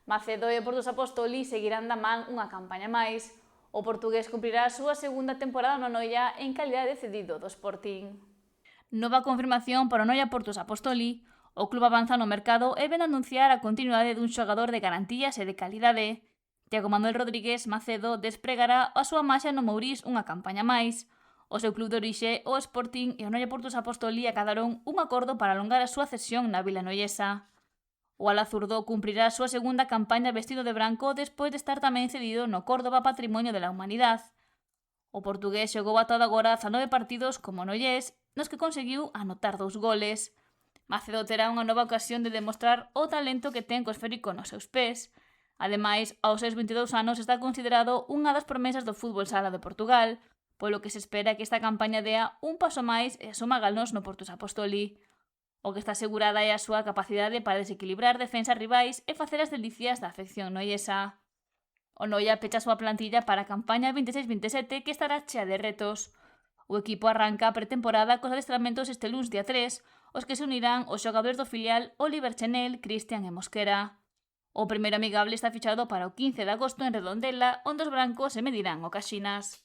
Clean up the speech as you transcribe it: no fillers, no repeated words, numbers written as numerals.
Macedo e o Portus Apostoli seguirán da man unha campaña máis. O portugués cumprirá a súa segunda temporada no Noia en calidade de cedido do Sporting. Nova confirmación para o Noia Portus Apostoli. O club avanza no mercado e ven anunciar a continuidade dun xogador de garantías e de calidade. Thiago Manuel Rodríguez Macedo despregará a súa maxia no Mourís unha campaña máis. O seu club de orixe, o Sporting e o Noia Portus Apostoli acadaron un acordo para alongar a súa cesión na vila noiesa. O ala zurdo cumprirá a súa segunda campaña vestido de branco despois de estar tamén cedido no Córdoba Patrimonio de la Humanidad. O portugués xogou ata agora 19 partidos como noiés, nos que conseguiu anotar 2 goles. Macedo terá unha nova ocasión de demostrar o talento que ten co esférico nos seus pés. Ademais, aos seus 22 anos está considerado unha das promesas do fútbol sala de Portugal, polo que se espera que esta campaña dea un paso máis e asuma galóns no Portus Apostoli. O que está asegurada é a súa capacidade para desequilibrar defensas rivais e facer as delicias da afección noiesa. O Noia pecha a súa plantilla para a campaña 26-27 que estará chea de retos. O equipo arranca a pretemporada cos adestramentos este luns día 3, os que se unirán os xogadores do filial Oliver Chenel, Cristian e Mosquera. O primeiro amigable está fichado para o 15 de agosto en Redondela, onde os brancos se medirán o Caxinas.